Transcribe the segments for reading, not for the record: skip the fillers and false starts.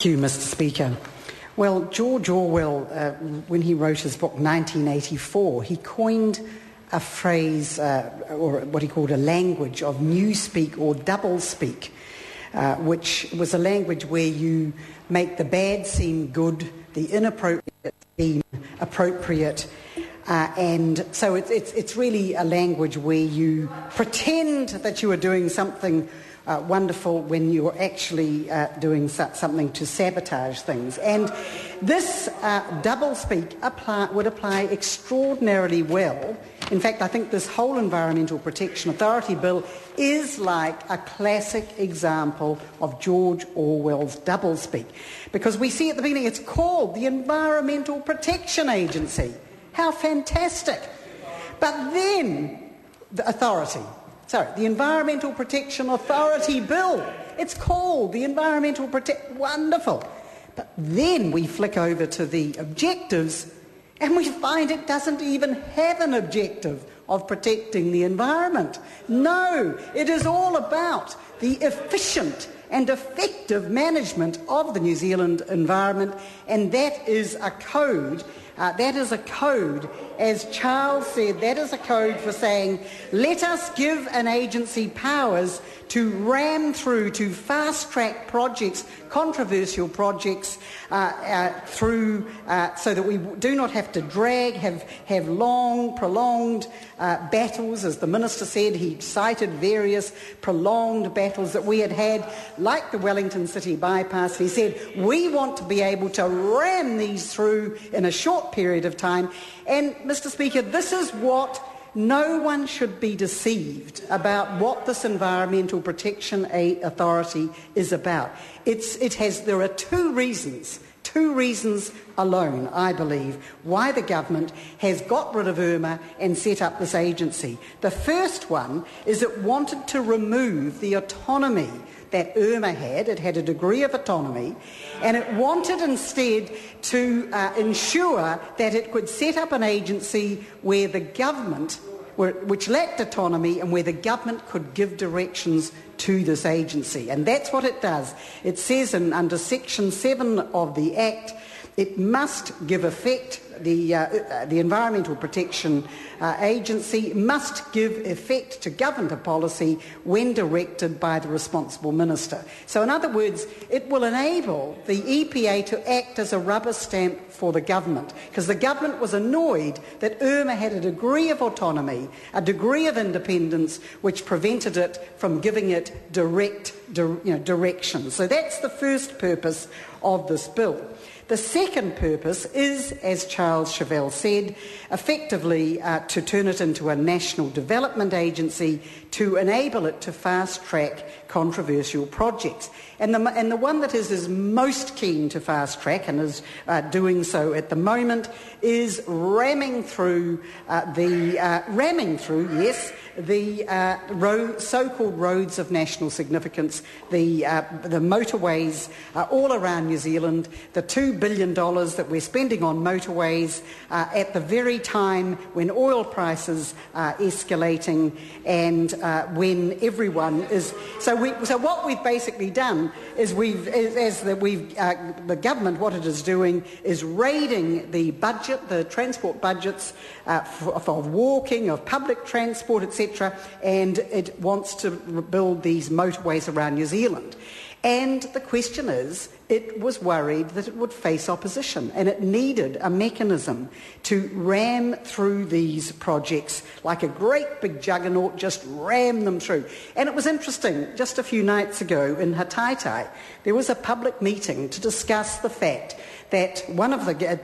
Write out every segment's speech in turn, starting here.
Thank you, Mr. Speaker. Well, George Orwell, when he wrote his book 1984, he coined a phrase, or what he called a language of newspeak or doublespeak, which was a language where you make the bad seem good, the inappropriate seem appropriate, and so it's really a language where you pretend that you are doing something wonderful when you're actually doing something to sabotage things. And this doublespeak would apply extraordinarily well. In fact, I think this whole Environmental Protection Authority bill is like a classic example of George Orwell's doublespeak. Because we see at the beginning it's called the Environmental Protection Agency. How fantastic. But then the the Environmental Protection Authority Bill. It's called the Environmental Protection... Wonderful. But then we flick over to the objectives and we find it doesn't even have an objective of protecting the environment. No, it is all about the efficient and effective management of the New Zealand environment, and that is a code. As Charles said, that is a code for saying, let us give an agency powers to ram through, to fast-track projects, controversial projects, through so that we do not have to have long, prolonged battles. As the Minister said, he cited various prolonged battles that we had, like the Wellington City bypass. He said, we want to be able to ram these through in a short period of time. And, Mr. Speaker, this is what no one should be deceived about what this Environmental Protection Authority is about. There are two reasons alone, I believe, why the government has got rid of IRMA and set up this agency. The first one is it wanted to remove the autonomy that IRMA had. It had a degree of autonomy, and it wanted instead to ensure that it could set up an agency where the government, which lacked autonomy, and where the government could give directions to this agency. And that's what it does. It says under Section 7 of the Act, it must give effect, the Environmental Protection Agency must give effect to government policy when directed by the responsible minister. So in other words, it will enable the EPA to act as a rubber stamp for the government, because the government was annoyed that IRMA had a degree of autonomy, a degree of independence, which prevented it from giving it direction. So that's the first purpose of this bill. The second purpose is, as Charles Chauvel said, effectively to turn it into a national development agency to enable it to fast-track controversial projects. And the one that is most keen to fast-track and is doing so at the moment is ramming through the so-called roads of national significance, the motorways all around New Zealand, the $2 billion that we're spending on motorways at the very time when oil prices are escalating and when everyone is... So what we've basically done is the government, what it is doing is raiding the budget, the transport budgets for walking, of public transport, etc., and it wants to build these motorways around New Zealand. And the question is, it was worried that it would face opposition, and it needed a mechanism to ram through these projects like a great big juggernaut, just ram them through. And it was interesting, just a few nights ago in Hataitai, there was a public meeting to discuss the fact that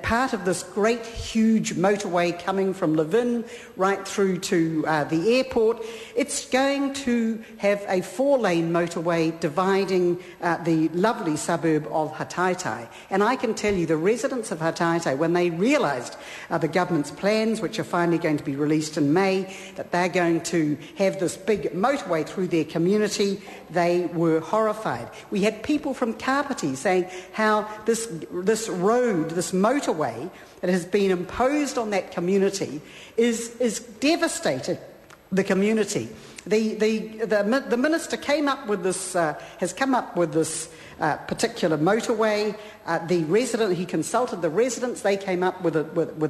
part of this great huge motorway coming from Levin right through to the airport, it's going to have a 4-lane motorway dividing the lovely suburb of Hataitai. And I can tell you the residents of Hataitai, when they realised the government's plans, which are finally going to be released in May, that they're going to have this big motorway through their community, they were horrified. We had people from Kapiti saying how this road, this motorway that has been imposed on that community is devastating the community. The minister has come up with this particular motorway. He consulted the residents. They came up with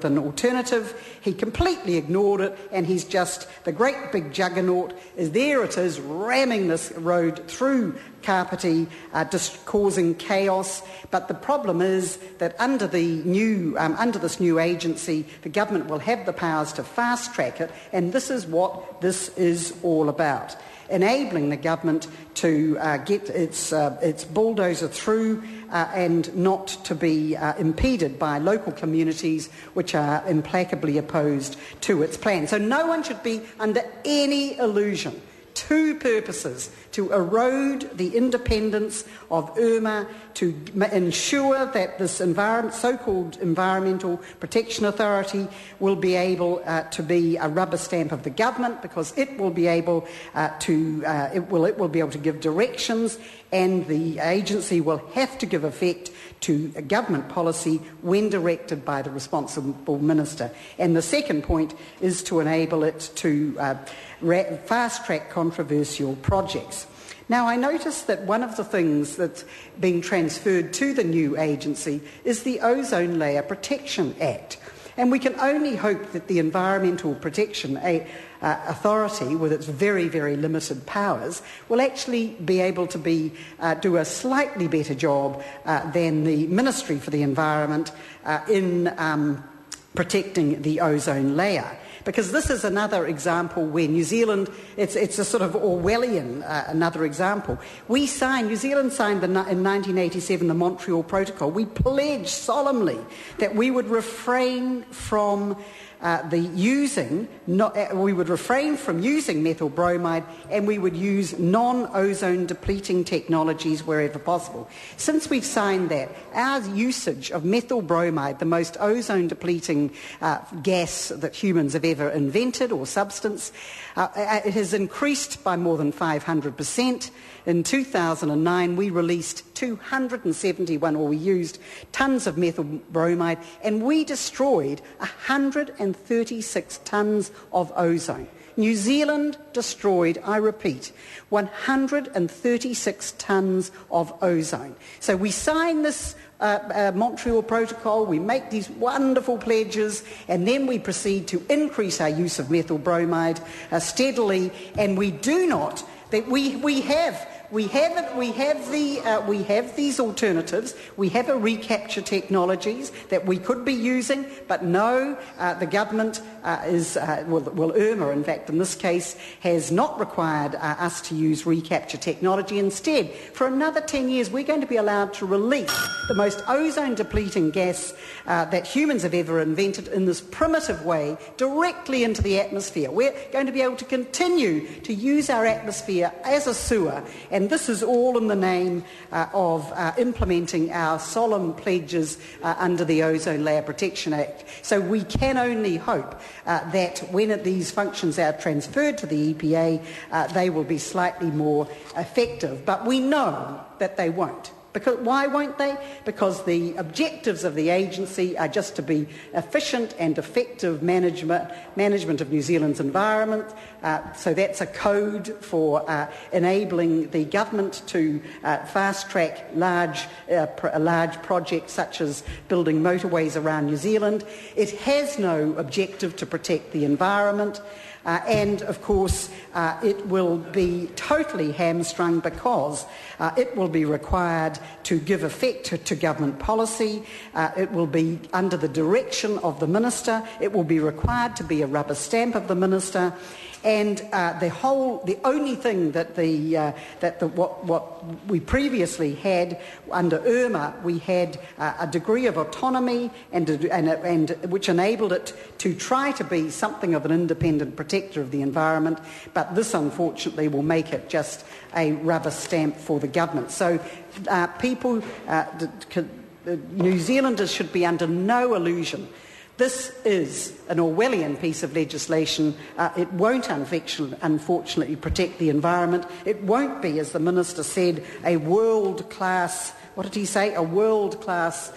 an alternative. He completely ignored it, and he's just, the great big juggernaut is there. It is ramming this road through Kapiti, just causing chaos. But the problem is that under this new agency, the government will have the powers to fast track it, and this is what this is all about. Enabling the government to get its bulldozer through and not to be impeded by local communities which are implacably opposed to its plan. So no one should be under any illusion. Two purposes: to erode the independence of IRMA, to ensure that this so-called Environmental Protection Authority will be able to be a rubber stamp of the government, because it will be able to give directions, and the agency will have to give effect to a government policy when directed by the responsible minister. And the second point is to enable it to fast-track controversial projects. Now, I noticed that one of the things that's being transferred to the new agency is the Ozone Layer Protection Act. And we can only hope that the Environmental Protection Authority, with its very, very limited powers, will actually be able to do a slightly better job than the Ministry for the Environment in protecting the ozone layer. Because this is another example where New Zealand, it's a sort of Orwellian another example. New Zealand signed in 1987 the Montreal Protocol. We pledged solemnly that we would refrain from using methyl bromide, and we would use non-ozone depleting technologies wherever possible. Since we've signed that, our usage of methyl bromide, the most ozone depleting gas that humans have ever invented, or substance, it has increased by more than 500%. In 2009, we released 271, we used tons of methyl bromide, and we destroyed 136 tons of ozone. New Zealand destroyed, I repeat, 136 tons of ozone. So we sign this Montreal Protocol, we make these wonderful pledges, and then we proceed to increase our use of methyl bromide steadily, and we do not. That we have these alternatives. We have a recapture technologies that we could be using, but no, the government IRMA, in fact, in this case, has not required us to use recapture technology. Instead, for another 10 years, we're going to be allowed to release the most ozone-depleting gas that humans have ever invented in this primitive way directly into the atmosphere. We're going to be able to continue to use our atmosphere as a sewer, and this is all in the name of implementing our solemn pledges under the Ozone Layer Protection Act. So we can only hope that when these functions are transferred to the EPA, they will be slightly more effective. But we know that they won't. Why won't they? Because the objectives of the agency are just to be efficient and effective management of New Zealand's environment. So that's a code for enabling the government to fast-track large projects such as building motorways around New Zealand. It has no objective to protect the environment. And, of course, it will be totally hamstrung because it will be required to give effect to government policy. It will be under the direction of the minister. It will be required to be a rubber stamp of the minister. And the only thing that what we previously had under IRMA, we had a degree of autonomy and which enabled it to try to be something of an independent protector of the environment. But this, unfortunately, will make it just a rubber stamp for the government. So New Zealanders should be under no illusion. This is an Orwellian piece of legislation. It won't unfortunately protect the environment. It won't be, as the Minister said, a world-class, what did he say, a world-class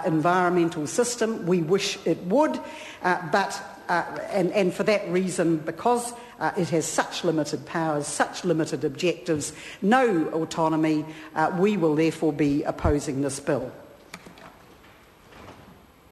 environmental system. We wish it would, but and for that reason, because it has such limited powers, such limited objectives, no autonomy, we will therefore be opposing this bill.